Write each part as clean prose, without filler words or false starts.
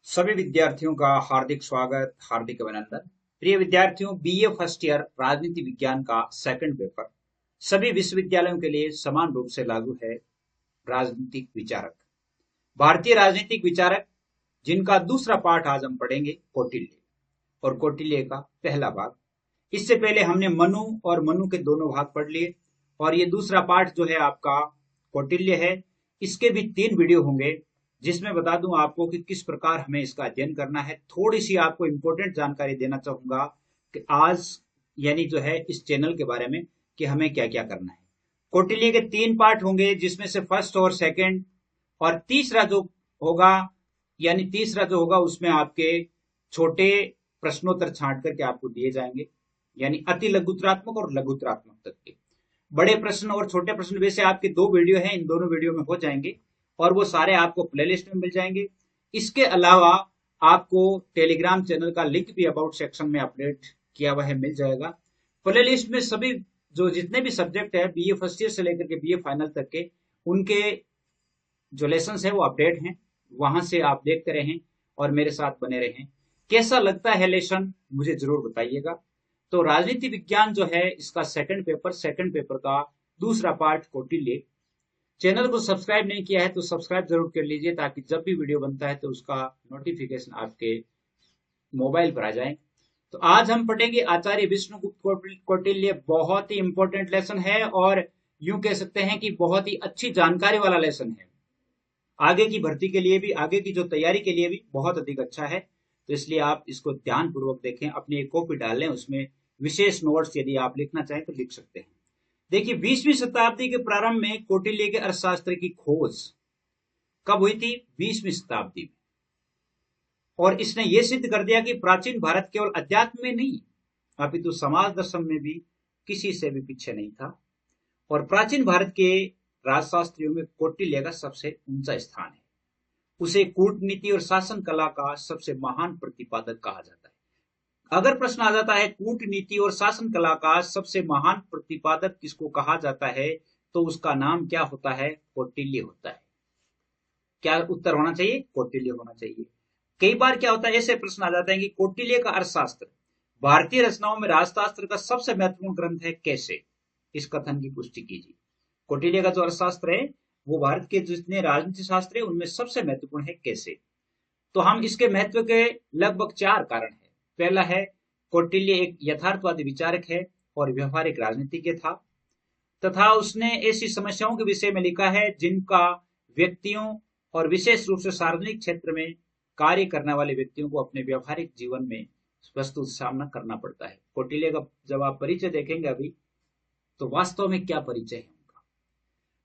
सभी विद्यार्थियों का हार्दिक स्वागत, हार्दिक अभिनंदन। प्रिय विद्यार्थियों, बीए फर्स्ट ईयर राजनीति विज्ञान का सेकंड पेपर सभी विश्वविद्यालयों के लिए समान रूप से लागू है। राजनीतिक विचारक, भारतीय राजनीतिक विचारक, जिनका दूसरा पाठ आज हम पढ़ेंगे, कौटिल्य और कौटिल्य का पहला भाग। इससे पहले हमने मनु और मनु के दोनों भाग पढ़ लिए और ये दूसरा पाठ जो है आपका कौटिल्य है। इसके भी 3 वीडियो होंगे, जिसमें बता दूं आपको कि किस प्रकार हमें इसका अध्ययन करना है। थोड़ी सी आपको इंपॉर्टेंट जानकारी देना चाहूंगा कि आज यानी जो है इस चैनल के बारे में कि हमें क्या क्या करना है। कौटिल्य के 3 पार्ट होंगे, जिसमें से फर्स्ट और सेकंड और तीसरा जो होगा उसमें आपके छोटे प्रश्नोत्तर छांट करके आपको दिए जाएंगे, यानी अति लघुतरात्मक और लघुतरात्मक तक के बड़े प्रश्न और छोटे प्रश्न। वैसे आपके 2 वीडियो हैं, इन दोनों वीडियो में हो जाएंगे और वो सारे आपको प्लेलिस्ट में मिल जाएंगे। इसके अलावा आपको टेलीग्राम चैनल का लिंक भी अबाउट सेक्शन में अपडेट किया हुआ है, मिल जाएगा। प्लेलिस्ट में सभी जो जितने भी सब्जेक्ट है बीए फर्स्ट ईयर से लेकर के बीए फाइनल तक के, उनके जो लेसन है वो अपडेट हैं। वहां से आप देखते रहें और मेरे साथ बने रहें। कैसा लगता है लेसन, मुझे जरूर बताइएगा। तो राजनीति विज्ञान जो है इसका सेकंड पेपर का दूसरा पार्ट कौटिल्य। चैनल को सब्सक्राइब नहीं किया है तो सब्सक्राइब जरूर कर लीजिए, ताकि जब भी वीडियो बनता है तो उसका नोटिफिकेशन आपके मोबाइल पर आ जाए। तो आज हम पढ़ेंगे आचार्य विष्णुगुप्त कौटिल्य। बहुत ही इंपॉर्टेंट लेसन है और यूं कह सकते हैं कि बहुत ही अच्छी जानकारी वाला लेसन है। आगे की भर्ती के लिए भी, आगे की जो तैयारी के लिए भी बहुत अधिक अच्छा है। तो इसलिए आप इसको ध्यान पूर्वक देखें, अपनी एक कॉपी डाल लें, उसमें विशेष नोट्स यदि आप लिखना चाहें तो लिख सकते हैं। देखिए, 20वीं शताब्दी के प्रारंभ में कौटिल्य के अर्थशास्त्र की खोज कब हुई थी? 20वीं शताब्दी में। और इसने यह सिद्ध कर दिया कि प्राचीन भारत केवल अध्यात्म में नहीं अपितु समाज दर्शन में भी किसी से भी पीछे नहीं था। और प्राचीन भारत के राजशास्त्रियों में कौटिल्य का सबसे ऊंचा स्थान है। उसे कूटनीति और शासन कला का सबसे महान प्रतिपादक कहा जाता है। अगर प्रश्न आ जाता है कूटनीति और शासन कला का सबसे महान प्रतिपादक किसको कहा जाता है, तो उसका नाम क्या होता है? कौटिल्य होता है। क्या उत्तर होना चाहिए? कौटिल्य होना चाहिए। कई बार क्या होता है, ऐसे प्रश्न आ जाते हैं कि कौटिल्य का अर्थशास्त्र भारतीय रचनाओं में राजशास्त्र का सबसे महत्वपूर्ण ग्रंथ है, कैसे? इस कथन की पुष्टि कीजिए। कौटिल्य का जो अर्थशास्त्र है वो भारत के जितने राजनीति शास्त्र है उनमें सबसे महत्वपूर्ण है, कैसे? तो हम इसके महत्व के लगभग 4 कारण है। पहला है, कौटिल्य एक यथार्थवादी विचारक है और व्यवहारिक राजनीतिज्ञ था, तथा उसने ऐसी समस्याओं के विषय में लिखा है जिनका व्यक्तियों और विशेष रूप से सार्वजनिक क्षेत्र में कार्य करने वाले व्यक्तियों को अपने व्यवहारिक जीवन में वस्तु सामना करना पड़ता है। कौटिल्य का जब आप परिचय देखेंगे अभी, तो वास्तव में क्या परिचय है उनका।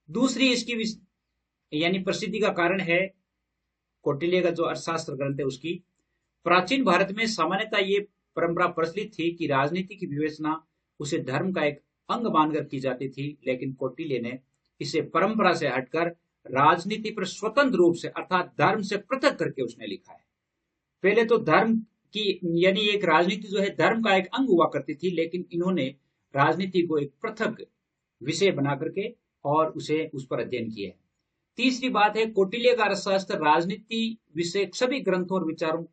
दूसरी इसकी यानी प्रसिद्धि का कारण है, कौटिल्य का जो अर्थशास्त्र ग्रंथ है उसकी प्राचीन भारत में सामान्यतः ये परंपरा प्रचलित थी कि राजनीति की विवेचना उसे धर्म का एक अंग मानकर की जाती थी, लेकिन कौटिल्य ने इसे परंपरा से हटकर राजनीति पर स्वतंत्र रूप से अर्थात धर्म से पृथक करके उसने लिखा है। पहले तो धर्म की यानी एक राजनीति जो है धर्म का एक अंग हुआ करती थी, लेकिन इन्होंने राजनीति को एक पृथक विषय बना करके और उसे उस पर अध्ययन किया है। तीसरी बात है, कौटिल्य का अर्थशास्त्र राजनीति विषय सभी ग्रंथों और विचारों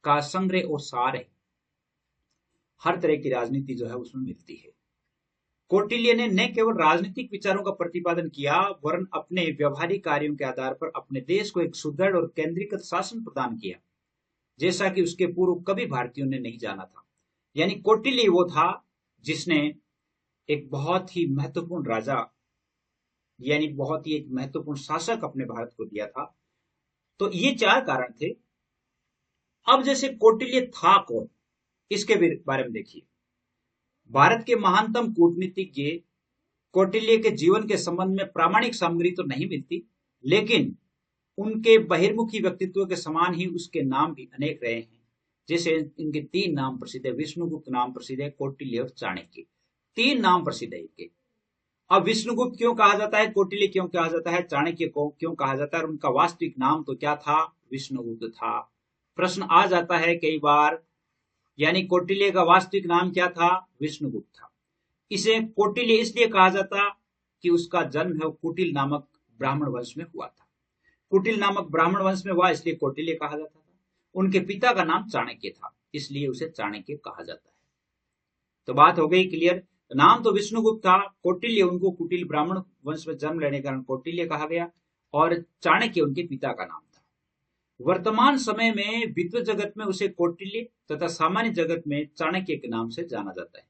का संग्रह और सार है। हर तरह की राजनीति जो है उसमें मिलती है। कौटिल्य ने न केवल राजनीतिक विचारों का प्रतिपादन किया, वरन अपने व्यवहारिक कार्यों के आधार पर अपने देश को एक सुदृढ़ और केंद्रीकृत शासन प्रदान किया, जैसा कि उसके पूर्व कभी भारतीयों ने नहीं जाना था। यानी कौटिल्य वो था जिसने एक बहुत ही महत्वपूर्ण राजा यानी बहुत ही एक महत्वपूर्ण शासक अपने भारत को दिया था। तो ये 4 कारण थे। अब जैसे कौटिल्य था कौन, इसके बारे में देखिए। भारत के महानतम कूटनीतिज्ञ कौटिल्य के जीवन के संबंध में प्रामाणिक सामग्री तो नहीं मिलती, लेकिन उनके बहिर्मुखी व्यक्तित्व के समान ही उसके नाम भी अनेक रहे हैं। जैसे इनके 3 नाम प्रसिद्ध है, विष्णुगुप्त नाम प्रसिद्ध है, कौटिल्य और चाणक्य, 3 नाम प्रसिद्ध है इनके। अब विष्णुगुप्त क्यों कहा जाता है, कौटिल्य क्यों कहा जाता है, चाणक्य को क्यों कहा जाता है, और उनका वास्तविक नाम तो क्या था? विष्णुगुप्त था। प्रश्न आ जाता है कई बार, यानी कौटिल्य का वास्तविक नाम क्या था? विष्णुगुप्त था। इसे कौटिल्य इसलिए कहा जाता कि उसका जन्म है कुटिल नामक ब्राह्मण वंश में हुआ था। कुटिल नामक ब्राह्मण वंश में हुआ, इसलिए कौटिल्य कहा जाता था। उनके पिता का नाम चाणक्य था, इसलिए उसे चाणक्य कहा जाता है। तो बात हो गई क्लियर। नाम तो विष्णुगुप्त था, कौटिल्य उनको कुटिल ब्राह्मण वंश में जन्म लेने के कारण कौटिल्य कहा गया, और चाणक्य उनके पिता का नाम था। वर्तमान समय में विद्वत जगत में उसे कौटिल्य तथा सामान्य जगत में चाणक्य के नाम से जाना जाता है।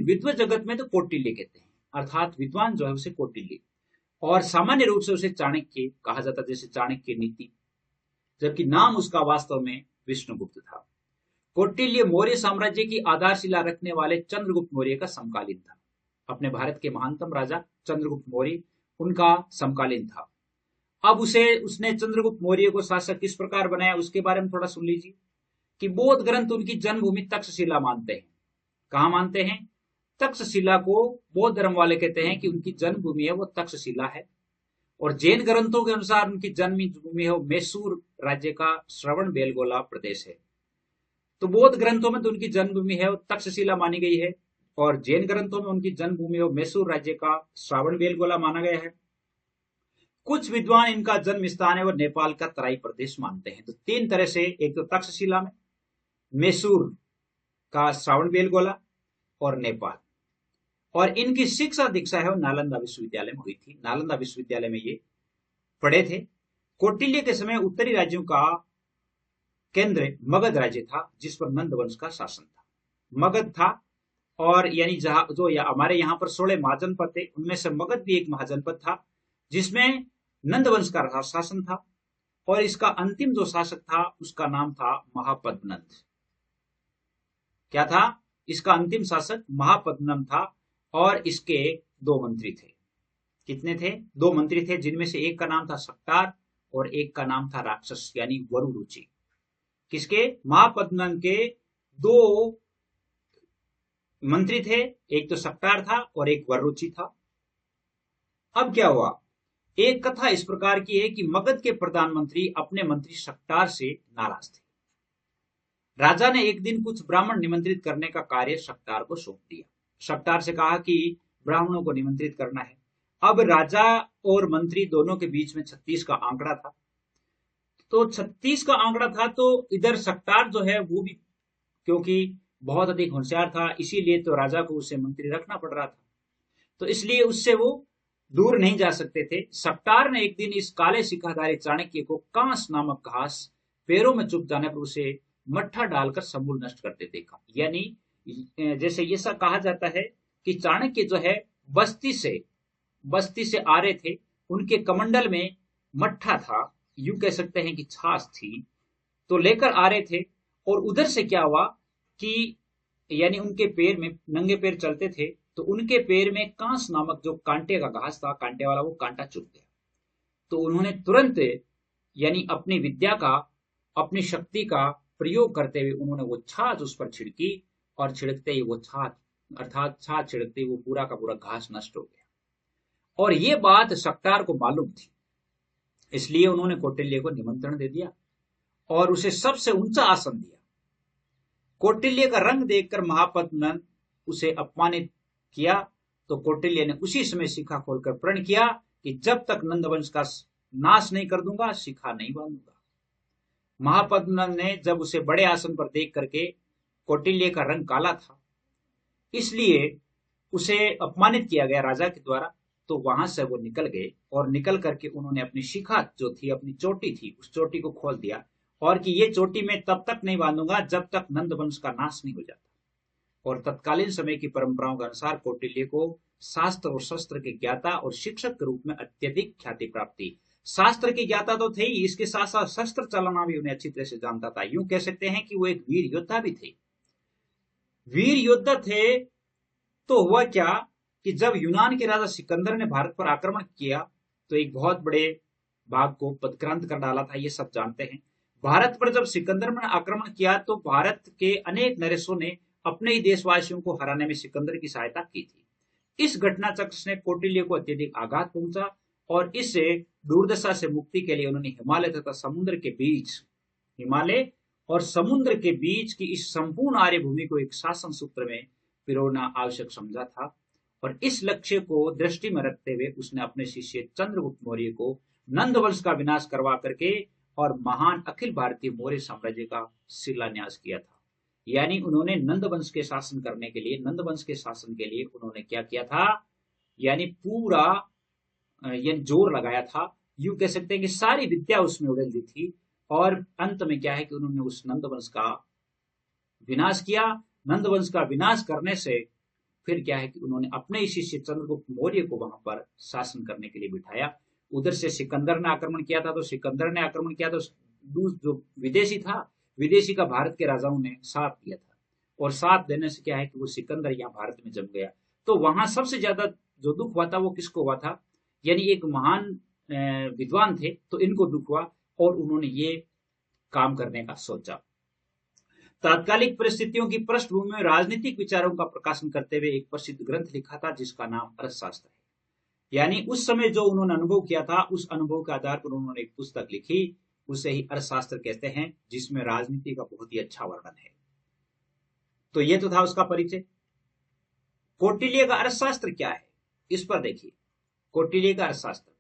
विद्वत जगत में तो कौटिल्य कहते हैं, अर्थात विद्वान जो है उसे कौटिल्य, और सामान्य रूप से उसे चाणक्य कहा जाता है, जैसे चाणक्य नीति, जबकि नाम उसका वास्तव में विष्णुगुप्त था। कौटिल्य मौर्य साम्राज्य की आधारशिला रखने वाले चंद्रगुप्त मौर्य का समकालीन था। अपने भारत के महानतम राजा चंद्रगुप्त मौर्य उनका समकालीन था। अब उसने चंद्रगुप्त मौर्य को शासक किस प्रकार बनाया उसके बारे में थोड़ा सुन लीजिए, कि बौद्ध ग्रंथ उनकी जन्मभूमि तक्षशिला मानते हैं। कहा मानते हैं? तक्षशिला को बौद्ध धर्म वाले कहते हैं कि उनकी जन्मभूमि है वो तक्षशिला है, और जैन ग्रंथों के अनुसार उनकी जन्मभूमि है वो मैसूर राज्य का श्रवण बेलगोला प्रदेश है। तो बौद्ध ग्रंथों में तो उनकी जन्मभूमि है वो तक्षशिला मानी गई है, और जैन ग्रंथों में उनकी जन्मभूमि है मैसूर राज्य का श्रावण बेलगोला माना गया है। कुछ विद्वान इनका जन्म स्थान है वो नेपाल का तराई प्रदेश मानते हैं। तो तीन तरह से, एक तो तक्षशिला में, मैसूर का श्रावण बेलगोला और नेपाल। और इनकी शिक्षा दीक्षा है वो नालंदा विश्वविद्यालय में हुई थी। नालंदा विश्वविद्यालय में ये पढ़े थे। कौटिल्य के समय उत्तरी राज्यों का केंद्र मगध राज्य था, जिस पर नंद वंश का शासन था। मगध था, और यानी जो हमारे यहाँ पर 16 महाजनपद थे, उनमें से मगध भी एक महाजनपद था, जिसमें नंद वंश का शासन था। और इसका अंतिम जो शासक था उसका नाम था महापद्मनंद। क्या था? इसका अंतिम शासक महापद्मनंद था, और इसके 2 मंत्री थे। कितने थे? 2 मंत्री थे, जिनमें से एक का नाम था सक्तार और एक का नाम था राक्षस, यानी वरुरुचि। किसके? महापद्मनंद के 2 मंत्री थे, एक तो सक्तार था और एक वरुरुचि था। अब क्या हुआ? एक कथा इस प्रकार की है कि मगध के प्रधानमंत्री अपने मंत्री सक्तार से नाराज थे। राजा ने एक दिन कुछ ब्राह्मण निमंत्रित करने का कार्य सक्तार को सौंप दिया। सक्तार से कहा कि ब्राह्मणों को निमंत्रित करना है। अब राजा और मंत्री दोनों के बीच में 36 का आंकड़ा था। तो 36 का आंकड़ा था, तो इधर सक्तार जो है वो भी क्योंकि बहुत अधिक होशियार था, इसीलिए तो राजा को उसे मंत्री रखना पड़ रहा था, तो इसलिए उससे वो दूर नहीं जा सकते थे। सक्तार ने एक दिन इस काले शिखाधारी चाणक्य को कांस नामक घास पैरों में चुभ जाने पर उसे मट्ठा डालकर समूल नष्ट करते देखा। यानी जैसे ये सब कहा जाता है कि चाणक्य जो है बस्ती से आ रहे थे, उनके कमंडल में मट्ठा था, यूं कह सकते हैं कि छाछ थी, तो लेकर आ रहे थे, और उधर से क्या हुआ कि यानी उनके पैर में, नंगे पैर चलते थे, तो उनके पैर में कांस नामक जो कांटे का घास था, कांटे वाला, वो कांटा चुभ गया। तो उन्होंने तुरंत यानी अपनी विद्या का, अपनी शक्ति का प्रयोग करते हुए उन्होंने वो छाछ उस पर छिड़की, और छिड़कते ही वो छाछ अर्थात छाछ छिड़कते ही वो पूरा का पूरा घास नष्ट हो गया। और ये बात सक्तार को मालूम थी, इसलिए उन्होंने कौटिल्य को निमंत्रण दे दिया और उसे सबसे ऊंचा आसन दिया। कौटिल्य का रंग देखकर महापद्मनंद उसे अपमानित किया, तो कौटिल्य ने उसी समय शिखा खोलकर प्रण किया कि जब तक नंदवंश का नाश नहीं कर दूंगा, शिखा नहीं बांधूंगा। महापद्मनंद ने जब उसे बड़े आसन पर देख करके, कौटिल्य का रंग काला था, इसलिए उसे अपमानित किया गया राजा के द्वारा, तो वहां से वो निकल गए, और निकल करके उन्होंने अपनी शिखा जो थी, अपनी चोटी थी, उस चोटी को खोल दिया, और कि ये चोटी मैं तब तक नहीं बांधूंगा जब तक नंद वंश का नाश नहीं हो जाता। और तत्कालीन समय की परंपराओं के अनुसार कौटिल्य को शास्त्र और शस्त्र के ज्ञाता और शिक्षक के रूप में अत्यधिक ख्याति प्राप्त थी। शास्त्र के ज्ञाता तो थे ही, इसके साथ साथ शस्त्र चलाना भी उन्हें अच्छी तरह से जानता था। यूं कह सकते हैं कि वो एक वीर योद्धा भी थे। वीर योद्धा थे, तो हुआ क्या कि जब यूनान के राजा सिकंदर ने भारत पर आक्रमण किया, तो एक बहुत बड़े भाग को पदक्रांत कर डाला था, ये सब जानते हैं। भारत पर जब सिकंदर ने आक्रमण किया, तो भारत के अनेक नरेशों ने अपने ही देशवासियों को हराने में सिकंदर की सहायता की थी। इस घटना चक्र से कौटिल्य को अत्यधिक आघात पहुंचा, और इससे दुर्दशा से मुक्ति के लिए उन्होंने हिमालय तथा समुद्र के बीच, हिमालय और समुद्र के बीच की इस संपूर्ण आर्य भूमि को एक शासन सूत्र में पिरोना आवश्यक समझा था। और इस लक्ष्य को दृष्टि में रखते हुए उसने अपने शिष्य चंद्रगुप्त मौर्य को नंद वंश का विनाश करवा करके और महान अखिल भारतीय मौर्य साम्राज्य का शिलान्यास किया था। यानी उन्होंने नंद वंश के शासन करने के लिए, नंद वंश के शासन के लिए उन्होंने क्या किया था, यानी पूरा ये जोर लगाया था। यूं कह सकते हैं कि सारी विद्या उसमें उड़ेल दी थी, और अंत में क्या है कि उन्होंने उस नंद वंश का विनाश किया। नंद वंश का विनाश करने से फिर क्या है कि उन्होंने अपने ही शिष्य चंद्रगुप्त मौर्य को वहां पर शासन करने के लिए बिठाया। उधर से सिकंदर ने आक्रमण किया था, तो सिकंदर ने आक्रमण किया तो जो विदेशी था, विदेशी का भारत के राजाओं ने साथ दिया था, और साथ देने से क्या है कि वो सिकंदर यहाँ भारत में जम गया। तो वहां सबसे ज्यादा जो दुख हुआ था वो किसको हुआ था, यानी एक महान विद्वान थे, तो इनको दुख हुआ और उन्होंने ये काम करने का सोचा। तात्कालिक परिस्थितियों की पृष्ठभूमि में राजनीतिक विचारों का प्रकाशन करते हुए एक प्रसिद्ध ग्रंथ लिखा था जिसका नाम अर्थशास्त्र है। यानी उस समय जो उन्होंने अनुभव किया था, उस अनुभव के आधार पर उन्होंने एक पुस्तक लिखी, उसे ही अर्थशास्त्र कहते हैं, जिसमें राजनीति का बहुत ही अच्छा वर्णन है। तो ये तो था उसका परिचय। कौटिल्य का अर्थशास्त्र क्या है, इस पर देखिए। कौटिल्य का अर्थशास्त्र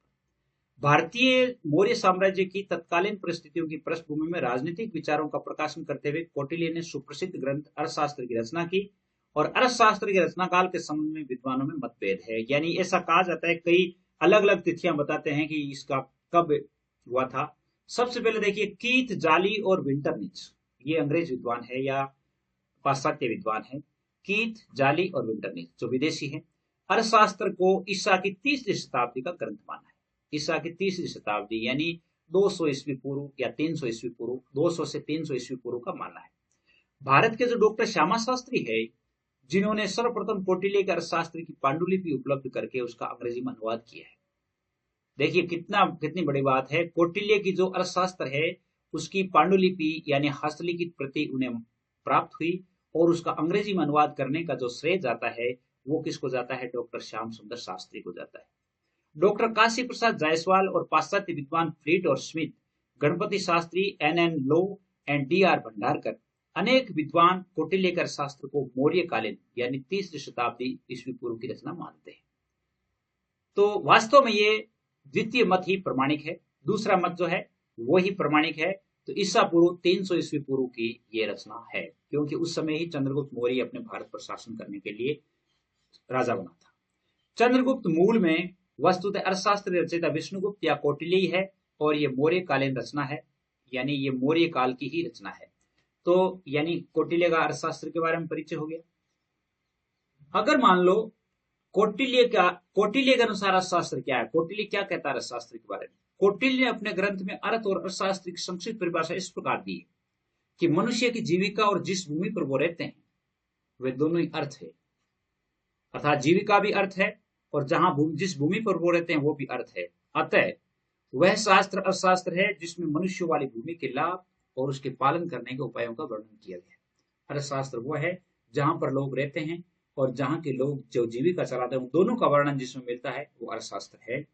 भारतीय मौर्य साम्राज्य की तत्कालीन परिस्थितियों की पृष्ठभूमि में राजनीतिक विचारों का प्रकाशन करते हुए कौटिल्य ने सुप्रसिद्ध ग्रंथ अर्थशास्त्र की रचना की। और अर्थशास्त्र की रचना काल के संबंध में विद्वानों में मतभेद है। यानी ऐसा कहा जाता है, कई अलग अलग तिथियां बताते हैं कि इसका कब हुआ था। सबसे पहले देखिए, कीथ जाली और विंटरनिच, ये अंग्रेज विद्वान है या पाश्चात्य विद्वान है। कीथ जाली और विंटरनिच जो विदेशी है, अर्थशास्त्र को ईसा की 30वीं शताब्दी का ग्रंथ माना है। ईसा की 30वीं शताब्दी यानी 200 ईस्वी पूर्व या 300 ईस्वी पूर्व, 200 से 300 ईस्वी पूर्व का मानना है। भारत के जो डॉक्टर श्यामा शास्त्री है, जिन्होंने सर्वप्रथम कौटिल्य के अर्थशास्त्र की पांडुलिपि उपलब्ध करके उसका अंग्रेजी में अनुवाद किया है। देखिए कितनी बड़ी बात है। कौटिल्य की जो अर्थशास्त्र है उसकी पांडुलिपि यानी हस्तलिखित प्रति उन्हें प्राप्त हुई, और उसका अंग्रेजी में अनुवाद करने का जो श्रेय जाता है वो किसको जाता है, डॉक्टर श्याम सुंदर शास्त्री को जाता है। डॉक्टर काशी प्रसाद जायसवाल और पाश्चात्य विद्वान फ्लीट और Smith, Ganapati Shastri, N Law and D Bhandarkar, अनेक विद्वान कौटिल्य के अर्थशास्त्र को मौर्यकालीन यानी 30वीं शताब्दी ईस्वी पूर्व की रचना मानते हैं। तो वास्तव में ये द्वितीय मत ही प्रमाणिक है, दूसरा मत जो है वो ही प्रमाणिक है। तो ईसा पूर्व 300 ईस्वी पूर्व की ये रचना है, क्योंकि उस समय ही चंद्रगुप्त मौर्य अपने भारत पर शासन करने के लिए राजा बना था। चंद्रगुप्त मूल में वस्तुतः अर्थशास्त्र रचयिता विष्णुगुप्त या कौटिल्य ही है, और ये मौर्य कालीन रचना है, यानी ये मौर्य काल की ही रचना है। तो यानी कौटिल्य का अर्थशास्त्र के बारे में परिचय हो गया। अगर मान लो कौटिल्य के अनुसार अर्थशास्त्र क्या है, कौटिल्य क्या कहता है अर्थशास्त्र के बारे में। कौटिल्य ने अपने ग्रंथ में अर्थ और अर्थशास्त्र की संक्षिप्त परिभाषा इस प्रकार दी है कि मनुष्य की जीविका और जिस भूमि पर वो रहते हैं वे दोनों ही अर्थ है, अर्थात जीविका भी अर्थ है और जिस भूमि पर वो रहते हैं वो भी अर्थ है। अतः वह शास्त्र अर्थशास्त्र है जिसमें मनुष्य वाली भूमि के लाभ और उसके पालन करने के उपायों का वर्णन किया गया है। अर्थशास्त्र वो है जहां पर लोग रहते हैं और जहां के लोग जो जीविका चलाते हैं, उन दोनों का वर्णन जिसमें मिलता है वो अर्थशास्त्र है।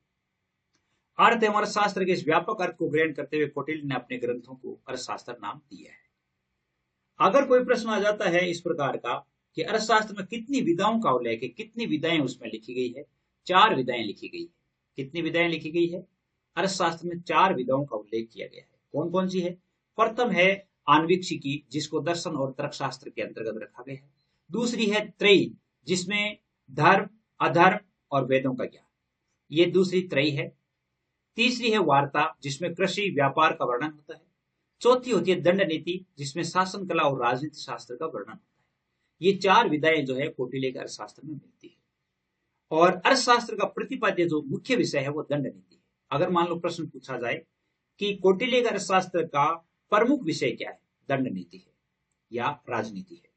अर्थ एवं अर्थशास्त्र के इस व्यापक अर्थ को ग्रहण करते हुए कौटिल्य ने अपने ग्रंथों को अर्थशास्त्र नाम दिया है। अगर कोई प्रश्न आ जाता है इस प्रकार का कि अर्थशास्त्र में कितनी विधाओं का उल्लेख है, कितनी विधाएं उसमें लिखी गई है, 4 विधाएं लिखी गई है। कितनी विधाएं लिखी गई है, अर्थशास्त्र में 4 विधाओं का उल्लेख किया गया है। कौन कौन सी है? प्रथम है आन्वीक्षिकी, जिसको दर्शन और तर्कशास्त्र के अंतर्गत रखा गया है। दूसरी है त्रयी, जिसमें धर्म, अधर्म और वेदों का ज्ञान, ये दूसरी त्रयी है। तीसरी है वार्ता, जिसमें कृषि व्यापार का वर्णन होता है। चौथी होती है दंड नीति, जिसमें शासन कला और राजनीति शास्त्र का वर्णन होता है। ये 4 विधाएं जो है कौटिल्य के अर्थशास्त्र में मिलती है। और अर्थशास्त्र का प्रतिपाद्य जो मुख्य विषय है वो दंड नीति है। अगर मान लो प्रश्न पूछा जाए कि कौटिल्य के अर्थशास्त्र का प्रमुख विषय क्या है, दंड नीति है या राजनीति है।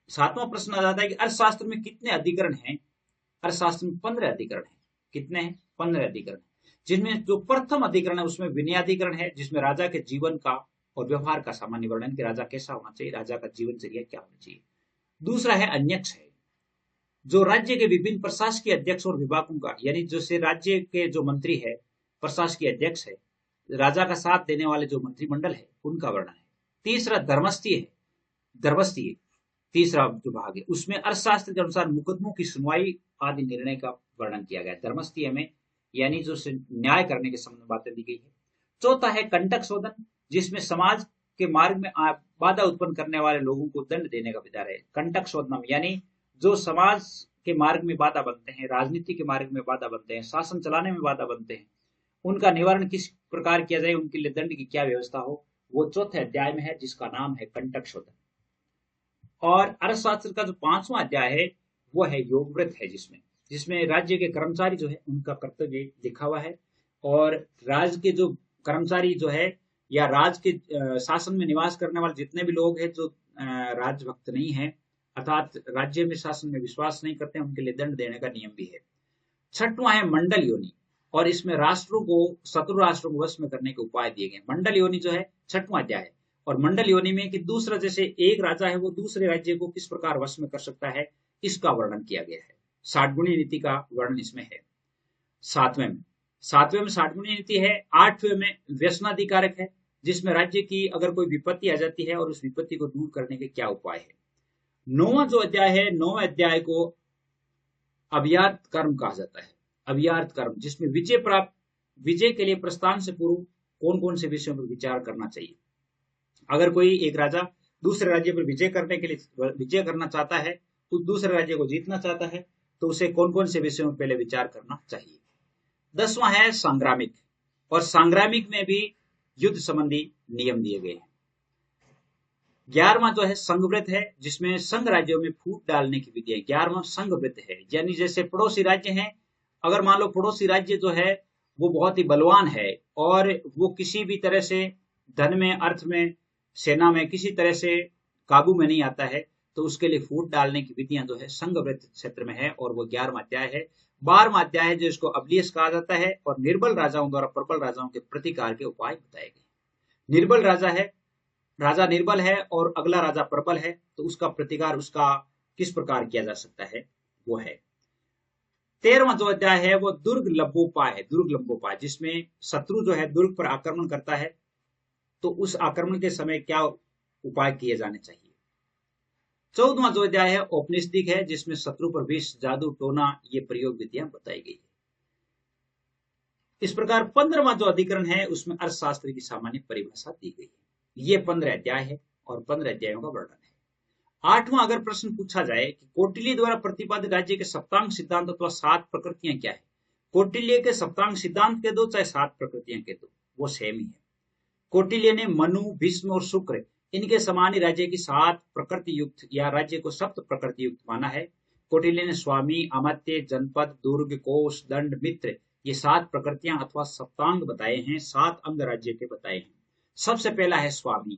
7वां प्रश्न आ जाता है कि अर्थशास्त्र में कितने अधिकरण हैं। अर्थशास्त्र में 15 अधिकरण हैं। कितने हैं? 15 अधिकरण, जिनमें जो प्रथम अधिकरण है उसमें विनयाधिकरण है, जिसमें राजा के जीवन का और व्यवहार का सामान्य वर्णन, कि राजा कैसा होना चाहिए, राजा का जीवनचर्या क्या होना चाहिए। दूसरा है अन्यक्ष है, जो राज्य के विभिन्न प्रशासकीय अध्यक्ष और विभागों का, यानी जैसे राज्य के जो मंत्री है, प्रशासकीय अध्यक्ष है, राजा का साथ देने वाले जो मंत्रिमंडल है, उनका वर्णन है। तीसरा धर्मस्थी है, धर्मस्थी तीसरा जो भाग है, उसमें अर्थशास्त्र के अनुसार मुकदमों की सुनवाई आदि निर्णय का वर्णन किया गया है। धर्मस्थी में यानी जो न्याय करने के संबंध में बातें दी गई है। चौथा है कंटक शोधन, जिसमें समाज के मार्ग में बाधा उत्पन्न करने वाले लोगों को दंड देने का विचार है। कंटक शोधनम यानी जो समाज के मार्ग में बाधा बनते हैं, राजनीति के मार्ग में बाधा बनते हैं, शासन चलाने में बाधा बनते हैं, उनका निवारण किस प्रकार किया जाए, उनके लिए दंड की क्या व्यवस्था हो, वो चौथे अध्याय में है, जिसका नाम है कंटक शोधन। और अर्थशास्त्र का जो 5वां अध्याय है वो है योगव्रत है, जिसमें जिसमें राज्य के कर्मचारी जो है उनका कर्तव्य लिखा हुआ है। और राज्य के जो कर्मचारी जो है या राज के शासन में निवास करने वाले जितने भी लोग हैं जो राजभक्त नहीं है, अर्थात राज्य में शासन में विश्वास नहीं करते हैं, उनके लिए दंड देने का नियम भी है। 6वां है मंडल योनि, और इसमें राष्ट्रों को, शत्रु राष्ट्रों को वश में करने के उपाय दिए गए। मंडल योनि जो है 6वां अध्याय है। और मंडल योनि में कि दूसरा, जैसे एक राजा है वो दूसरे राज्य को किस प्रकार वश में कर सकता है, इसका वर्णन किया गया है। 60 गुणी नीति का वर्णन इसमें है। सातवें में 60 गुणी नीति है। 8वें में व्यसनाधिकारक है, जिसमें राज्य की अगर कोई विपत्ति आ जाती है और उस विपत्ति को दूर करने के क्या उपाय है। 9वां जो अध्याय है, 9वें अध्याय को अभियार्थ कर्म कहा जाता है। अभियार्थ कर्म, जिसमें विजय के लिए प्रस्थान से पूर्व कौन कौन से विषयों पर विचार करना चाहिए। अगर कोई एक राजा दूसरे राज्य पर विजय करना चाहता है, उस दूसरे राज्य को जीतना चाहता है, तो उसे कौन कौन से विषयों पर पहले विचार करना चाहिए। 10वां है सांग्रामिक, और सांग्रामिक में भी युद्ध संबंधी नियम दिए गए हैं। 11वां जो है संघव्रत है, जिसमें संघ राज्यों में फूट डालने की विधि है। 11वां संघव्रत है, यानी जैसे पड़ोसी राज्य हैं, अगर मान लो पड़ोसी राज्य जो है वो बहुत ही बलवान है और वो किसी भी तरह से धन में, अर्थ में, सेना में किसी तरह से काबू में नहीं आता है, तो उसके लिए फूट डालने की विधियां जो है संघव्रत क्षेत्र में है, और वो 11वां अध्याय है। 12वां अध्याय है जो इसको अबलियस कहा जाता है, और निर्बल राजाओं द्वारा प्रबल राजाओं के प्रतिकार के उपाय बताए गए। निर्बल राजा है, राजा निर्बल है और अगला राजा प्रबल है, तो उसका प्रतिकार, उसका किस प्रकार किया जा सकता है, वो है। 13वां जो अध्याय है वो दुर्ग लंबोपाय है। दुर्ग लंबोपाय, जिसमें शत्रु जो है दुर्ग पर आक्रमण करता है, तो उस आक्रमण के समय क्या उपाय किए जाने चाहिए। 14वां जो अध्याय है औपनिषदिक है, जिसमें शत्रु पर विष, जादू टोना, ये प्रयोग विधियां बताई गई है। इस प्रकार 15वां जो अधिकरण है उसमें अर्थशास्त्र की सामान्य परिभाषा दी गई है। ये 15 अध्याय है और 15 अध्यायों का वर्णन है। 8वां अगर प्रश्न पूछा जाए कि कौटिल्य द्वारा प्रतिपादित राज्य के सप्तांग सिद्धांत अथवा 7 प्रकृतियां क्या है। कौटिल्य के सप्तांग सिद्धांत के दो चाहे 7 प्रकृतियां के दो, वो सेम ही है। कौटिल्य ने मनु, भीष्म और शुक्र, इनके समान ही राज्य की 7 प्रकृति युक्त या राज्य को सप्त प्रकृति युक्त माना है। कौटिल्य ने स्वामी, अमात्य, जनपद, दुर्ग, कोष, दंड, मित्र, ये 7 प्रकृतियां अथवा सप्तांग बताए हैं, 7 अंग राज्य के बताए हैं। सबसे पहला है स्वामी,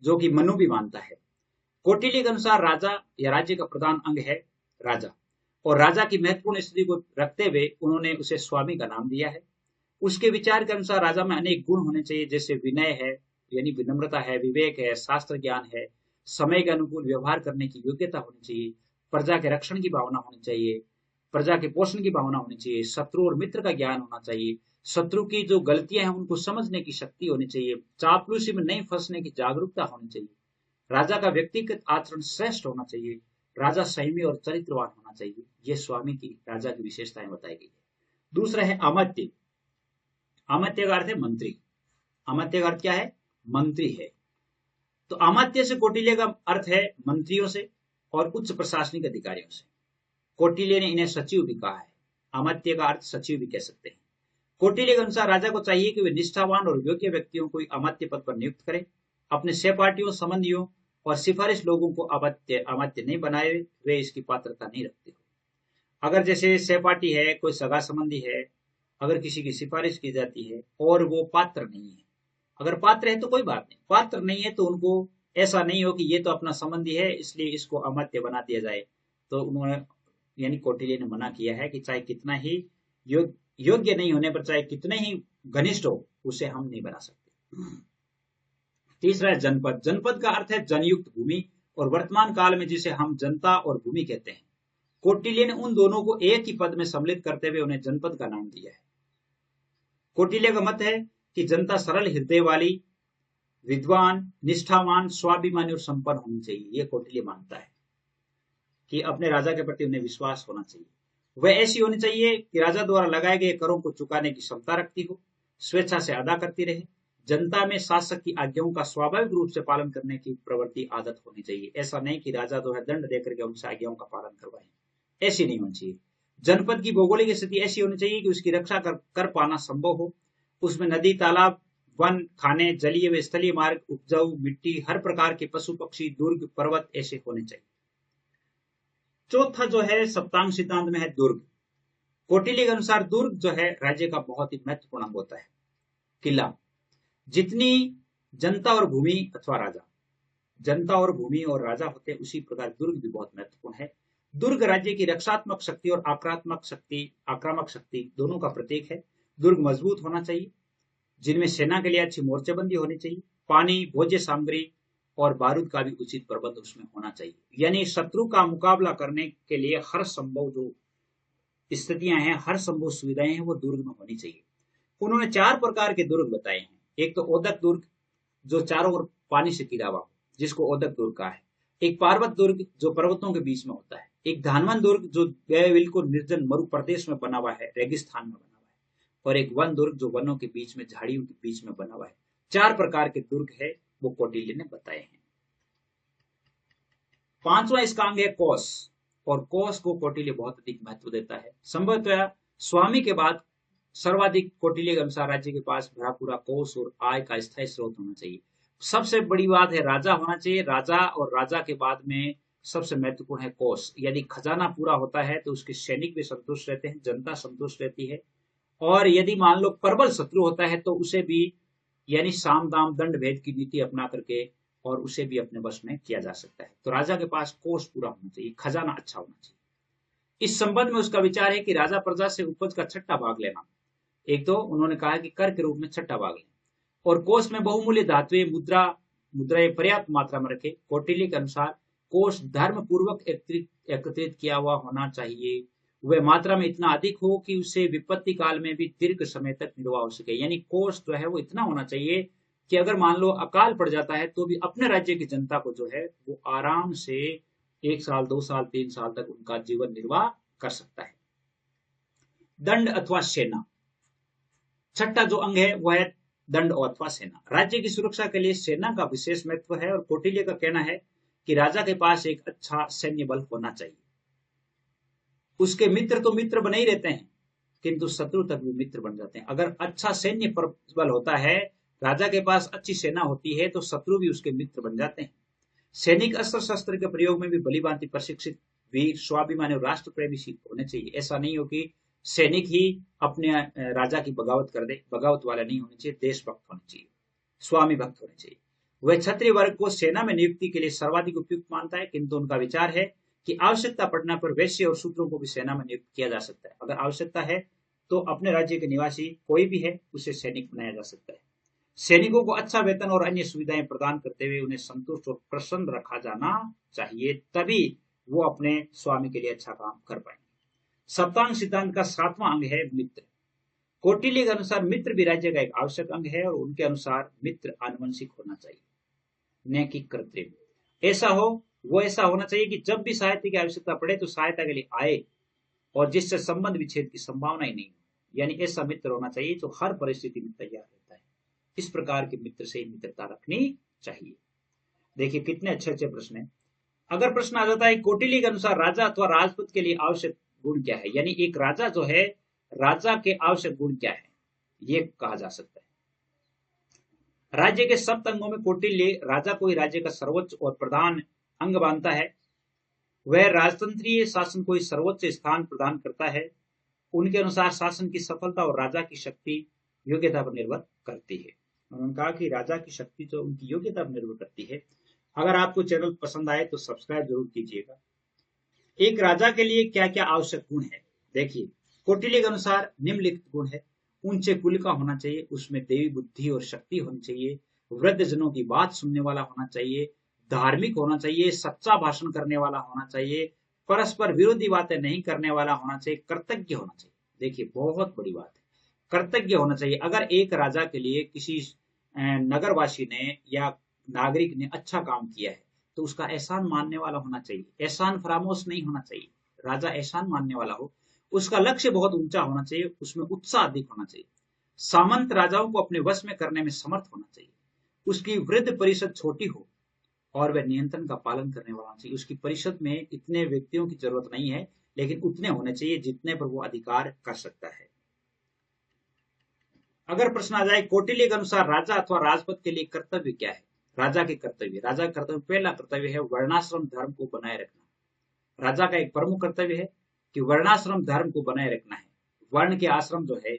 जो कि मनु भी मानता है। कौटिल्य के अनुसार राजा या राज्य का प्रधान अंग है राजा, और राजा की महत्वपूर्ण स्थिति को रखते हुए उन्होंने उसे स्वामी का नाम दिया है। उसके विचार के अनुसार राजा में अनेक गुण होने चाहिए, जैसे विनय है यानी विनम्रता है, विवेक है, शास्त्र ज्ञान है, समय के अनुकूल व्यवहार करने की योग्यता होनी चाहिए, प्रजा के रक्षण की भावना होनी चाहिए, प्रजा के पोषण की भावना होनी चाहिए, शत्रु और मित्र का ज्ञान होना चाहिए, शत्रु की जो गलतियां हैं उनको समझने की शक्ति होनी चाहिए, चापलूसी में नहीं फंसने की जागरूकता होनी चाहिए, राजा का व्यक्तिगत आचरण श्रेष्ठ होना चाहिए, राजा संयमी और चरित्रवान होना चाहिए। ये स्वामी की, राजा की विशेषताएं बताई गई है। दूसरा है अमात्य। अमात्य का अर्थ है मंत्री। अमात्य का अर्थ क्या है? मंत्री है। तो अमात्य से कौटिल्य का अर्थ है मंत्रियों से और उच्च प्रशासनिक अधिकारियों से। कौटिल्य ने इन्हें सचिव भी कहा है। अमात्य का अर्थ सचिव भी कह सकते हैं। कौटिल्य के अनुसार राजा को चाहिए कि वे निष्ठावान और योग्य व्यक्तियों को अमात्य पद पर नियुक्त करें, अपने सहपाठियों, संबंधियों और सिफारिश लोगों को अमात्य नहीं बनाए, वे इसकी पात्रता नहीं रखते हो। अगर जैसे सहपाठी है, कोई सगा संबंधी है, अगर किसी की सिफारिश की जाती है और वो पात्र नहीं है, अगर पात्र है तो कोई बात नहीं, पात्र नहीं है तो उनको ऐसा नहीं हो कि ये तो अपना संबंधी है इसलिए इसको अमात्य बना दिया जाए। तो उन्होंने यानी कौटिल्य ने मना किया है कि चाहे कितना ही योग्य नहीं होने पर, चाहे कितने ही घनिष्ठ हो, उसे हम नहीं बना सकते। तीसरा है जनपद। जनपद का अर्थ है जनयुक्त भूमि, और वर्तमान काल में जिसे हम जनता और भूमि कहते हैं। कौटिल्य ने उन दोनों को एक ही पद में सम्मिलित करते हुए उन्हें जनपद का नाम दिया है। कौटिल्य का मत है कि जनता सरल हृदय वाली, विद्वान, निष्ठावान, स्वाभिमानी और संपन्न होनी चाहिए। यह कौटिल्य मानता है कि अपने राजा के प्रति उन्हें विश्वास होना चाहिए। वह ऐसी होनी चाहिए कि राजा द्वारा लगाए गए करों को चुकाने की क्षमता रखती हो, स्वेच्छा से अदा करती रहे, जनता में शासक की आज्ञाओं का स्वाभाविक रूप से पालन करने की प्रवृत्ति आदत होनी चाहिए। ऐसा नहीं कि राजा जो है दंड देकर के उनसे आज्ञाओं का पालन करवाए, ऐसी नहीं होनी चाहिए। जनपद की भौगोलिक स्थिति ऐसी होनी चाहिए कि उसकी रक्षा कर पाना संभव हो। उसमें नदी, तालाब, वन, खाने, जलीय व स्थलीय मार्ग, उपजाऊ मिट्टी, हर प्रकार के पशु पक्षी, दुर्ग, पर्वत ऐसे होने चाहिए। चौथा जो है सप्तांग सिद्धांत में है दुर्ग। कौटिल्य के अनुसार दुर्ग जो है राज्य का बहुत ही महत्वपूर्ण अंग होता है। किला, जितनी जनता और भूमि अथवा राजा, जनता और भूमि और राजा होते हैं, उसी प्रकार दुर्ग भी बहुत महत्वपूर्ण है। दुर्ग राज्य की रक्षात्मक शक्ति और आक्रामक शक्ति दोनों का प्रतीक है। दुर्ग मजबूत होना चाहिए, जिनमें सेना के लिए अच्छी मोर्चेबंदी होनी चाहिए। पानी, भोज्य सामग्री और बारूद का भी उचित प्रबंध उसमें होना चाहिए। यानी शत्रु का मुकाबला करने के लिए हर संभव जो स्थितियां हैं, हर संभव सुविधाएं हैं, वो दुर्ग में होनी चाहिए। उन्होंने 4 प्रकार के दुर्ग बताए हैं। एक तो ओदक दुर्ग, जो चारों ओर पानी से घिरा हुआ, जिसको ओदक दुर्ग कहा है। एक पार्वत दुर्ग, जो पर्वतों के बीच में होता है। एक धानवन दुर्ग, जो बिल्कुल निर्जन मरु प्रदेश में बना हुआ है, रेगिस्तान में बना हुआ है। और एक वन दुर्ग, जो वनों के बीच में, झाड़ियों के बीच में बना हुआ है। 4 प्रकार के दुर्ग है, वो कौटिल्य ने बताए हैं। 5वां इसका अंग है कोस, और कोस को कौटिल्य बहुत अधिक महत्व देता है। संभवतः स्वामी के बाद सर्वाधिक कौटिल्य के अनुसार राज्य के पास भरा पूरा कोस और आय का स्थायी स्रोत होना चाहिए। सबसे बड़ी बात है राजा होना चाहिए। राजा, और राजा के बाद में सबसे महत्वपूर्ण है कोस। यदि खजाना पूरा होता है तो उसके सैनिक भी संतुष्ट रहते हैं, जनता संतुष्ट रहती है। और यदि मान लो प्रबल शत्रु होता है तो उसे भी, यानी साम दाम दंड भेद की नीति अपना करके, और उसे भी अपने वश में किया जा सकता है। तो राजा के पास कोष पूरा होना चाहिए, खजाना अच्छा होना चाहिए। इस संबंध में उसका विचार है कि राजा प्रजा से उपज का छठा भाग लेना। एक तो उन्होंने कहा कि कर के रूप में छठा भाग लेना, और कोष में बहुमूल्य धातुएं, मुद्राएं पर्याप्त मात्रा में रखे। कौटिल्य के अनुसार कोष धर्म पूर्वक एकत्रित किया हुआ होना चाहिए। वह मात्रा में इतना अधिक हो कि उसे विपत्ति काल में भी दीर्घ समय तक निर्वाह हो सके। यानी कोष जो है वो इतना होना चाहिए कि अगर मान लो अकाल पड़ जाता है तो भी अपने राज्य की जनता को जो है वो आराम से 1 साल, 2 साल, 3 साल तक उनका जीवन निर्वाह कर सकता है। दंड अथवा सेना, छठा जो अंग है वो है दंड अथवा सेना। राज्य की सुरक्षा के लिए सेना का विशेष महत्व है, और कौटिल्य का कहना है कि राजा के पास एक अच्छा सैन्य बल होना चाहिए। उसके मित्र तो मित्र बने ही रहते हैं, किंतु शत्रु तक भी मित्र बन जाते हैं। अगर अच्छा सैन्य बल होता है, राजा के पास अच्छी सेना होती है, तो शत्रु भी उसके मित्र बन जाते हैं। सैनिक अस्त्र शस्त्र के प्रयोग में भी भलीभांति प्रशिक्षित, वीर, स्वाभिमानी और राष्ट्र प्रेमी होने चाहिए। ऐसा नहीं हो कि सैनिक ही अपने राजा की बगावत कर दे। बगावत वाला नहीं होने चाहिए, देशभक्त होने चाहिए, स्वामी भक्त होने चाहिए। वह क्षत्रिय वर्ग को सेना में नियुक्ति के लिए सर्वाधिक उपयुक्त मानता है, किंतु उनका विचार है कि आवश्यकता पड़ने पर वैश्य और शूद्रों को भी सेना में नियुक्त किया जा सकता है। अगर आवश्यकता है तो अपने राज्य के निवासी कोई भी है, उसे सैनिक बनाया जा सकता है। सैनिकों को अच्छा वेतन और अन्य सुविधाएं प्रदान करते हुए उन्हें संतुष्ट और प्रसन्न रखा जाना चाहिए, तभी वो अपने स्वामी के लिए अच्छा काम कर पाएंगे। सप्तांग सिद्धांत का 7वां अंग है मित्र। कौटिल्य के अनुसार मित्र भी राज्य का एक आवश्यक अंग है, और उनके अनुसार मित्र आनुवंशिक होना चाहिए, न कि कृत्रिम। ऐसा होना चाहिए कि जब भी सहायता की आवश्यकता पड़े तो सहायता के लिए आए, और जिससे संबंध विच्छेद की संभावना ही नहीं हो। यानी ऐसा मित्र होना चाहिए जो हर परिस्थिति में तैयार रहता है। इस प्रकार के मित्र से मित्रता रखनी चाहिए। देखिए कितने अच्छे अच्छे प्रश्न हैं। अगर प्रश्न आ जाता है कौटिल्य के अनुसार राजा अथवा राजपूत के लिए आवश्यक गुण क्या है, यानी एक राजा जो है, राजा के आवश्यक गुण क्या है, ये कहा जा सकता है। राज्य के सप्त अंगों में कौटिल्य राजा को ही राज्य का सर्वोच्च और प्रधान अंग मानता है। वह राजतंत्रीय शासन को ही सर्वोच्च स्थान प्रदान करता है। उनके अनुसार शासन की सफलता और राजा की शक्ति योग्यता पर निर्भर करती है। उन्होंने कहा कि राजा की शक्ति तो उनकी योग्यता पर निर्भर करती है। अगर आपको चैनल पसंद आए तो सब्सक्राइब जरूर कीजिएगा। एक राजा के लिए क्या क्या आवश्यक गुण है, देखिए कौटिल्य के अनुसार निम्नलिखित गुण है। ऊंचे कुल का होना चाहिए, उसमें देवी बुद्धि और शक्ति होनी चाहिए, वृद्ध जनों की बात सुनने वाला होना चाहिए, धार्मिक होना चाहिए, सच्चा भाषण करने वाला होना चाहिए, परस्पर विरोधी बातें नहीं करने वाला होना चाहिए, कृतज्ञ होना चाहिए। देखिए बहुत बड़ी बात है, कृतज्ञ होना चाहिए। अगर एक राजा के लिए किसी नगरवासी ने या नागरिक ने अच्छा काम किया है तो उसका एहसान मानने वाला होना चाहिए, एहसान फरामोश नहीं होना चाहिए। राजा एहसान मानने वाला हो, उसका लक्ष्य बहुत ऊंचा होना चाहिए, उसमें उत्साह अधिक होना चाहिए। सामंत राजाओं को अपने वश में करने में समर्थ होना चाहिए। उसकी वृद्ध परिषद छोटी हो और वह नियंत्रण का पालन करने वाला होना चाहिए। उसकी परिषद में इतने व्यक्तियों की जरूरत नहीं है, लेकिन उतने होने चाहिए जितने पर वो अधिकार कर सकता है। अगर प्रश्न आ जाए कौटिल्य के अनुसार राजा अथवा राजपद के लिए कर्तव्य क्या है? राजा के कर्तव्य, राजा का कर्तव्य, पहला कर्तव्य है वर्णाश्रम धर्म को बनाए रखना। राजा का एक प्रमुख कर्तव्य है कि वर्णाश्रम धर्म को बनाए रखना है। वर्ण के आश्रम जो है,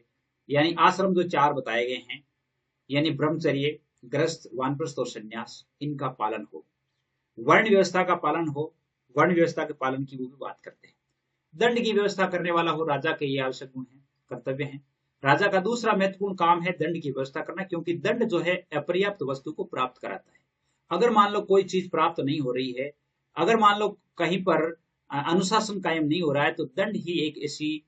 यानी आश्रम जो 4 बताए गए हैं, यानी ब्रह्मचर्य, गृहस्थ, वानप्रस्थ और संन्यास, इनका पालन हो। वर्ण व्यवस्था का पालन हो। वर्ण व्यवस्था के पालन की वो भी बात करते हैं। दंड की व्यवस्था करने वाला हो, राजा के ये आवश्यक गुण है, कर्तव्य है। राजा का दूसरा महत्वपूर्ण काम है दंड की व्यवस्था करना, क्योंकि दंड जो है अपर्याप्त वस्तु को प्राप्त कराता है। अगर मान लो कोई चीज प्राप्त नहीं हो रही है, अगर मान लो कहीं पर अनुशासन कायम नहीं हो रहा है, तो दंड ही एक ऐसी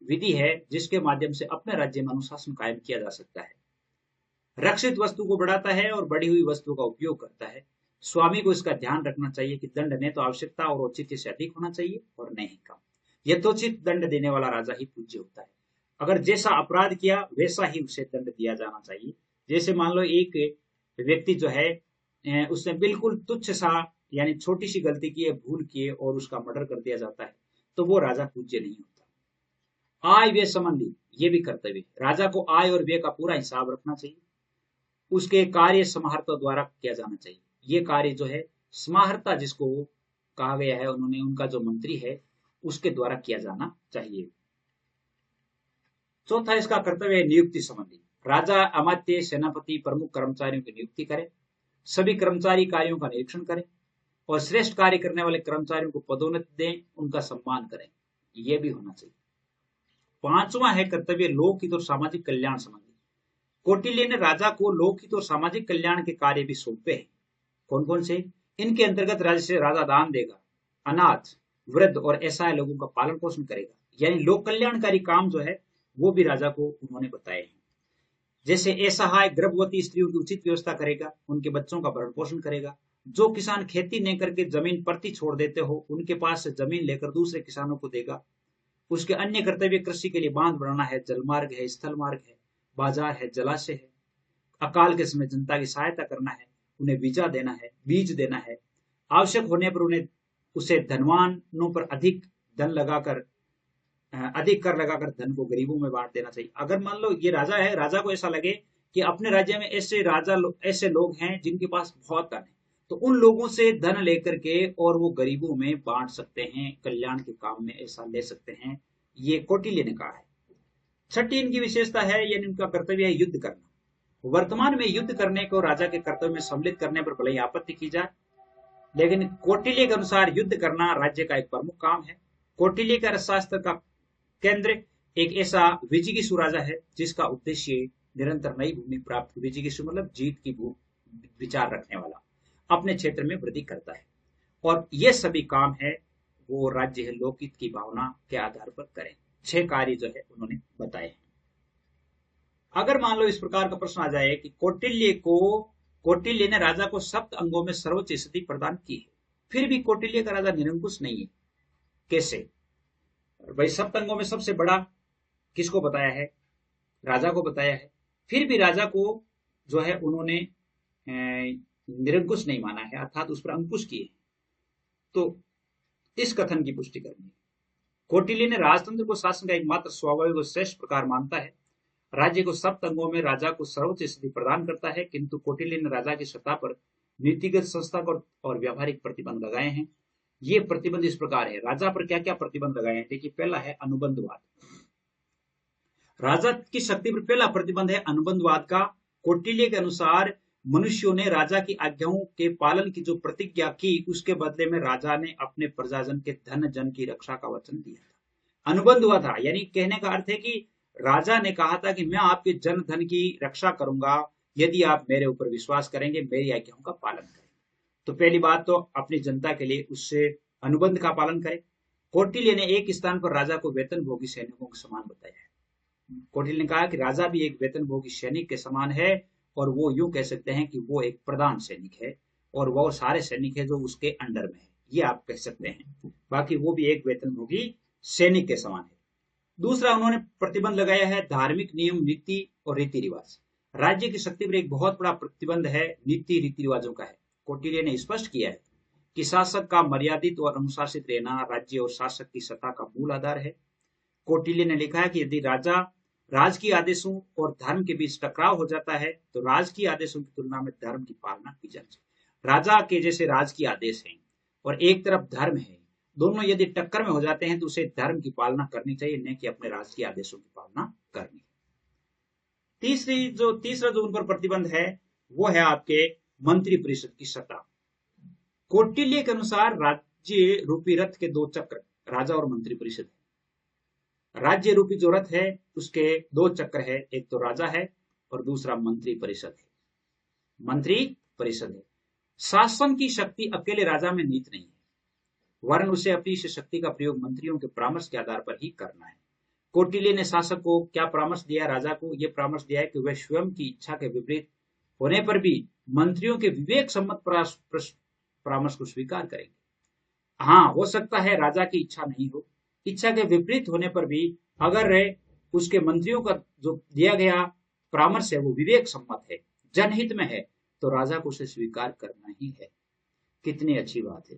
विधि है जिसके माध्यम से अपने राज्य में अनुशासन कायम किया जा सकता है। रक्षित वस्तु को बढ़ाता है और बढ़ी हुई वस्तु का उपयोग करता है। स्वामी को इसका ध्यान रखना चाहिए कि दंड ने तो आवश्यकता और औचित्य से अधिक होना चाहिए और नहीं कम। यथोचित दंड देने वाला राजा ही पूज्य होता है। अगर जैसा अपराध किया वैसा ही उसे दंड दिया जाना चाहिए। जैसे मान लो एक व्यक्ति जो है उसने बिल्कुल तुच्छ सा यानी छोटी सी गलती की है, भूल की है और उसका मर्डर कर दिया जाता है, तो वो राजा पूज्य नहीं होता। आय व्यय संबंधी ये भी कर्तव्य है। राजा को आय और व्यय का पूरा हिसाब रखना चाहिए। उसके कार्य समाहर्ता द्वारा किया जाना चाहिए। ये कार्य जो है समाहर्ता जिसको कहा गया है, उन्होंने उनका जो मंत्री है उसके द्वारा किया जाना चाहिए। चौथा इसका कर्तव्य है नियुक्ति संबंधी। राजा अमात्य, सेनापति, प्रमुख कर्मचारियों की नियुक्ति करे, सभी कर्मचारी कार्यों का निरीक्षण करें और श्रेष्ठ कार्य करने वाले कर्मचारियों को पदोन्नति दें, उनका सम्मान करें, यह भी होना चाहिए। पांचवा है कर्तव्य लोकहित और सामाजिक कल्याण संबंधी। कौटिल्य ने राजा को लोकहित और सामाजिक कल्याण के कार्य भी सौंपे हैं। कौन कौन से? इनके अंतर्गत राज्य से राजा दान देगा, अनाथ, वृद्ध और असहाय लोगों का पालन पोषण करेगा, यानी लोक कल्याणकारी काम जो है वो भी राजा को उन्होंने बताए हैं। जैसे असहाय गर्भवती स्त्रियों की उचित व्यवस्था करेगा, उनके बच्चों का भरण पोषण करेगा। जो किसान खेती नहीं करके जमीन परती छोड़ देते हो, उनके पास से जमीन लेकर दूसरे किसानों को देगा। उसके अन्य कर्तव्य कृषि के लिए बांध बनाना है, जलमार्ग है, स्थल मार्ग है, बाजार है, जलाशय है। अकाल के समय जनता की सहायता करना है, उन्हें बीज देना है। आवश्यक होने पर उसे धनवानों पर अधिक कर लगाकर धन को गरीबों में बांट देना चाहिए। अगर मान लो ये राजा है, राजा को ऐसा लगे कि अपने राज्य में ऐसे लोग हैं जिनके पास बहुत धन है, तो उन लोगों से धन लेकर के और वो गरीबों में बांट सकते हैं, कल्याण के काम में ऐसा ले सकते हैं। ये कौटिल्य ने कहा है। छठी इनकी विशेषता है, यानी इनका कर्तव्य है युद्ध करना। वर्तमान में युद्ध करने को राजा के कर्तव्य में सम्मिलित करने पर भले ही आपत्ति की जाए, लेकिन कौटिल्य के अनुसार युद्ध करना राज्य का एक प्रमुख काम है। कौटिल्य का अर्थशास्त्र का केंद्र एक ऐसा विजिगीषु राजा है जिसका उद्देश्य निरंतर नई भूमि प्राप्त, विजिगीषु मतलब जीत की विचार रखने वाला, अपने क्षेत्र में वृद्धि करता है। और ये सभी काम है वो राज्य है लोकहित की भावना के आधार पर करें। 6 कार्य जो है उन्होंने बताए हैं। अगर मान लो इस प्रकार का प्रश्न आ जाए कि कौटिल्य ने राजा को 7 अंगों में सर्वोच्च स्थिति प्रदान की है, फिर भी कौटिल्य का राजा निरंकुश नहीं है, कैसे? भाई 7 अंगों में सबसे बड़ा किसको बताया है? राजा को बताया है। फिर भी राजा को जो है उन्होंने निरंकुश नहीं माना है, अर्थात उस पर अंकुश किए। तो इस कथन की पुष्टि करनी है। कौटिल्य ने राजतंत्र को शासन का एकमात्र स्वाभाविक और श्रेष्ठ प्रकार मानता है। राज्य को 7 अंगों में राजा को सर्वोच्च स्थिति प्रदान करता है, किंतु कौटिल्य ने राजा की सत्ता पर नीतिगत, संस्थागत और व्यावहारिक प्रतिबंध लगाए हैं। ये प्रतिबंध इस प्रकार है। राजा पर क्या क्या प्रतिबंध लगाए हैं? देखिए, पहला है अनुबंधवाद। राजा की शक्ति पर पहला प्रतिबंध है अनुबंधवाद का। कौटिल्य के अनुसार मनुष्यों ने राजा की आज्ञाओं के पालन की जो प्रतिज्ञा की, उसके बदले में राजा ने अपने प्रजाजन के धन जन की रक्षा का वचन दिया था। अनुबंध हुआ था, यानी कहने का अर्थ है कि राजा ने कहा था कि मैं आपके जन धन की रक्षा करूंगा यदि आप मेरे ऊपर विश्वास करेंगे, मेरी आज्ञाओं का पालन करेंगे। तो पहली बात तो अपनी जनता के लिए उससे अनुबंध का पालन करें। कौटिल्य ने एक स्थान पर राजा को वेतनभोगी सैनिकों के समान बताया है। कौटिल्य ने कहा कि राजा भी एक वेतनभोगी सैनिक के समान है, और वो यूं कह सकते हैं कि वो एक प्रधान सैनिक है और वो सारे सैनिक है जो उसके अंडर में है, ये आप कह सकते हैं। बाकी वो भी एक वेतनभोगी सैनिक के समान है। दूसरा उन्होंने प्रतिबंध लगाया है धार्मिक नियम, नीति और रीति रिवाज। राज्य की शक्ति पर एक बहुत बड़ा प्रतिबंध है नीति रीति रिवाजों का है। कौटिल्य ने स्पष्ट किया है कि शासक का मर्यादित और अनुशासित रहना राज्य और शासक की सत्ता का मूल आधार है। कौटिल्य ने लिखा है कि यदि राजा राजकीय आदेशों और धर्म के बीच टकराव हो जाता है तो राजकीय आदेशों की तुलना में धर्म की पालना की जानी चाहिए। राजा के जैसे राजकीय आदेश हैं और एक तरफ धर्म है, दोनों यदि टक्कर में हो जाते हैं तो उसे धर्म की पालना करनी चाहिए, न कि अपने राजकीय आदेशों की पालना करनी। तीसरा जो उन पर प्रतिबंध है वो है आपके मंत्री परिषद की सत्ता। कौटिल्य के अनुसार राज्य रूपी रथ के दो चक्र राजा और मंत्री परिषद है। राज्य रूपी जो रथ है उसके दो चक्र है, एक तो राजा है और दूसरा मंत्री परिषद है। मंत्री परिषद है। शासन की शक्ति अकेले राजा में निहित नहीं है, वरन उसे अपनी इस शक्ति का प्रयोग मंत्रियों के परामर्श के आधार पर ही करना है। कौटिल्य ने शासक को क्या परामर्श दिया? राजा को यह परामर्श दिया है कि वह स्वयं की इच्छा के विपरीत होने पर भी मंत्रियों के विवेक सम्मत परामर्श को स्वीकार करेंगे। हाँ, हो सकता है राजा की इच्छा नहीं हो, इच्छा के विपरीत होने पर भी अगर उसके मंत्रियों का जो दिया गया परामर्श है वो विवेक सम्मत है, जनहित में है, तो राजा को उसे स्वीकार करना ही है। कितनी अच्छी बात है।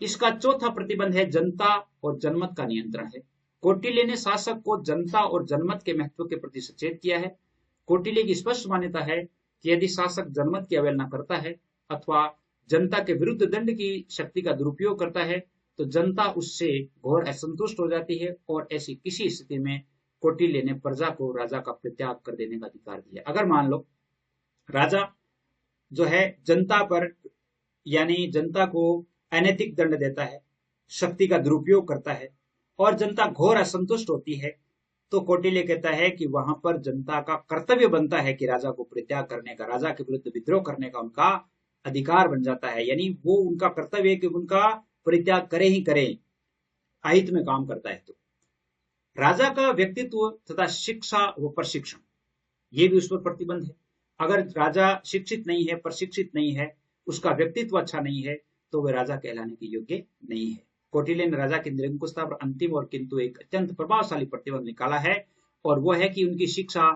इसका चौथा प्रतिबंध है जनता और जनमत का नियंत्रण है। कौटिल्य ने शासक को जनता और जनमत के महत्व के प्रति सचेत किया है। कौटिल्य की स्पष्ट मान्यता है कि यदि शासक जनमत की अवहेलना करता है अथवा जनता के विरुद्ध दंड की शक्ति का दुरुपयोग करता है तो जनता उससे घोर असंतुष्ट हो जाती है और ऐसी किसी स्थिति में कौटिल्य ने प्रजा को राजा का परित्याग कर देने का अधिकार दिया। अगर मान लो राजा जो है जनता पर यानी जनता को अनैतिक दंड देता है, शक्ति का दुरुपयोग करता है और जनता घोर असंतुष्ट होती है, तो कौटिल्य कहता है कि वहां पर जनता का कर्तव्य बनता है कि राजा को परित्याग करने का, राजा के विरुद्ध विद्रोह करने का उनका अधिकार बन जाता है। यानी वो उनका कर्तव्य है कि उनका परित्याग करे ही करें, अहित में काम करता है। तो राजा का व्यक्तित्व तथा शिक्षा व प्रशिक्षण ये भी उस पर प्रतिबंध है। अगर राजा शिक्षित नहीं है, प्रशिक्षित नहीं है, उसका व्यक्तित्व अच्छा नहीं है तो वह राजा कहलाने के योग्य नहीं है। कौटिल्य ने राजा की निरंकुशता पर अंतिम और किंतु एक अत्यंत प्रभावशाली प्रतिबंध निकाला है और वह है कि उनकी शिक्षा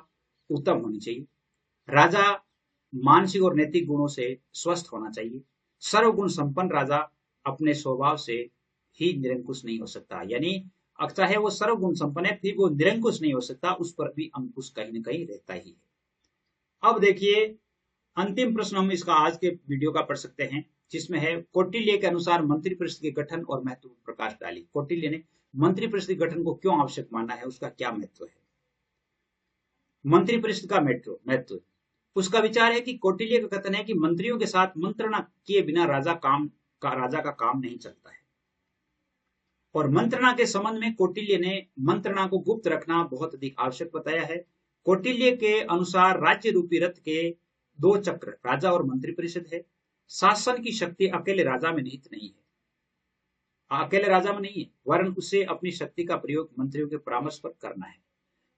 उत्तम होनी चाहिए। राजा मानसिक और नैतिक गुणों से स्वस्थ होना चाहिए। सर्वगुण संपन्न राजा अपने स्वभाव से ही निरंकुश नहीं हो सकता, यानी चाहे वो सर्वगुण संपन्न है फिर वो निरंकुश नहीं हो सकता, उस पर भी अंकुश कहीं न कहीं रहता ही है। अब देखिए अंतिम प्रश्न हम इसका आज के वीडियो का पढ़ सकते हैं, जिसमें है कौटिल्य के अनुसार मंत्री परिषद के गठन और महत्व पर प्रकाश डाली। कौटिल्य ने मंत्री परिषद के गठन को क्यों आवश्यक माना है, उसका क्या महत्व है। मंत्री परिषद का महत्व उसका विचार है कि कौटिल्य का कथन है कि मंत्रियों के साथ मंत्रणा किए बिना राजा का काम नहीं चलता है और मंत्रणा के संबंध में कौटिल्य ने मंत्रणा को गुप्त रखना बहुत अधिक आवश्यक बताया है। कौटिल्य के अनुसार राज्य रूपी रथ के दो चक्र राजा और मंत्री परिषद है। शासन की शक्ति अकेले राजा में निहित नहीं है, अकेले राजा में नहीं है, वरन उसे अपनी शक्ति का प्रयोग मंत्रियों के परामर्श पर करना है।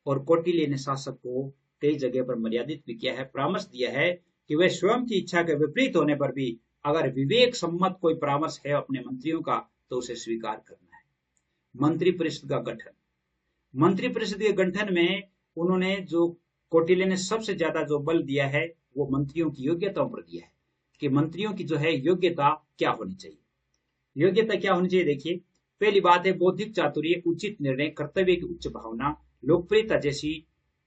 और कौटिल्य ने शासक को कई जगह पर मर्यादित भी किया है, परामर्श दिया है कि वह स्वयं की इच्छा के विपरीत होने पर भी अगर विवेक सम्मत कोई परामर्श है अपने मंत्रियों का तो उसे स्वीकार करना है। मंत्री परिषद का गठन, मंत्री परिषद के गठन में उन्होंने जो कौटिल्य ने सबसे ज्यादा जो बल दिया है वो मंत्रियों की योग्यताओं पर दिया है कि मंत्रियों की जो है योग्यता क्या होनी चाहिए। योग्यता क्या होनी चाहिए, देखिए पहली बात है बौद्धिक चातुर्य, उचित निर्णय, कर्तव्य की उच्च भावना, लोकप्रियता जैसी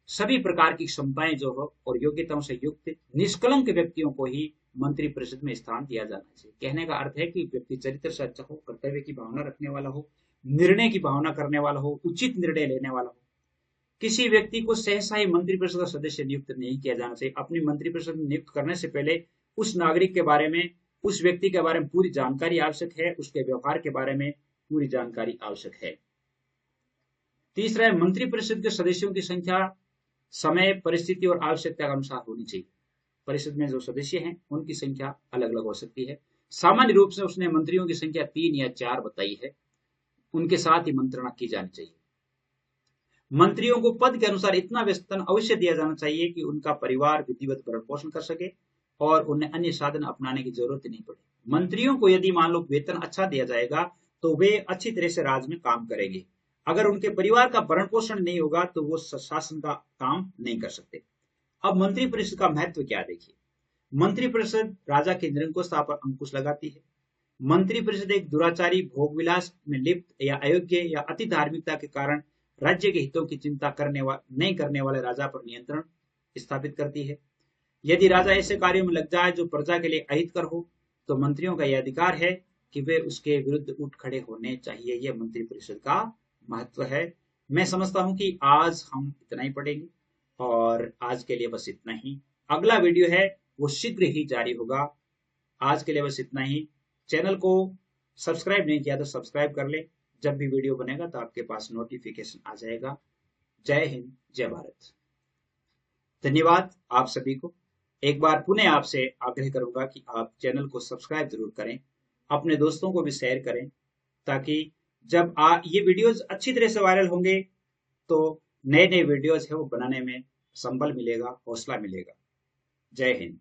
सभी प्रकार की क्षमताएं जो हो और योग्यताओं से युक्त निष्कलंक व्यक्तियों को ही मंत्री परिषद में स्थान दिया जाना चाहिए। कहने का अर्थ है कि व्यक्ति चरित्र से अच्छा हो, कर्तव्य की भावना रखने वाला हो, निर्णय की भावना करने वाला हो, उचित निर्णय लेने वाला हो। किसी व्यक्ति को सहसा ही मंत्री परिषद का सदस्य नियुक्त नहीं किया जाना चाहिए। अपनी मंत्री परिषद में नियुक्त करने से पहले उस नागरिक के बारे में, उस व्यक्ति के बारे में पूरी जानकारी आवश्यक है, उसके व्यवहार के बारे में पूरी जानकारी आवश्यक है। तीसरा है मंत्री परिषद के सदस्यों की संख्या समय, परिस्थिति और आवश्यकता के अनुसार होनी चाहिए। परिषद में जो सदस्य हैं उनकी संख्या अलग अलग हो सकती है। सामान्य रूप से उसने मंत्रियों की संख्या 3 या 4 बताई है, उनके साथ ही मंत्रणा की जानी चाहिए। मंत्रियों को पद के अनुसार इतना वेतन अवश्य दिया जाना चाहिए कि उनका परिवार विधिवत भरण पोषण कर सके और उन्हें अन्य साधन अपनाने की जरूरत नहीं पड़े। मंत्रियों को यदि मान लो वेतन अच्छा दिया जाएगा तो वे अच्छी तरह से राज्य में काम करेंगे। अगर उनके परिवार का भरण पोषण नहीं होगा तो वो शासन का काम नहीं कर सकते। अब मंत्रिपरिषद का महत्व क्या देखिए। मंत्रिपरिषद राजा की निरंकुशता पर अंकुश लगाती है। मंत्रिपरिषद एक दुराचारी, भोगविलास में लिप्त या अयोग्य या अति धार्मिकता के कारण राज्य के हितों की चिंता नहीं करने वाले राजा पर नियंत्रण स्थापित करती है। यदि राजा ऐसे कार्यों में लग जाए जो प्रजा के लिए अहितकर हो, तो मंत्रियों का यह अधिकार है कि वे उसके विरुद्ध उठ खड़े होने चाहिए। यह मंत्रिपरिषद का महत्व है। मैं समझता हूं कि आज हम इतना ही पढ़ेंगे और आज के लिए बस इतना ही। अगला वीडियो है वो शीघ्र ही जारी होगा। आज के लिए बस इतना ही। चैनल को सब्सक्राइब नहीं किया तो सब्सक्राइब कर ले। जब भी वीडियो बनेगा तो आपके पास नोटिफिकेशन आ जाएगा। जय हिंद, जय भारत। धन्यवाद आप सभी को। एक बार पुनः आपसे आग्रह करूंगा कि आप चैनल को सब्सक्राइब जरूर करें, अपने दोस्तों को भी शेयर करें, ताकि जब ये वीडियोस अच्छी तरह से वायरल होंगे तो नए नए वीडियोस है वो बनाने में संबल मिलेगा, हौसला मिलेगा। जय हिंद।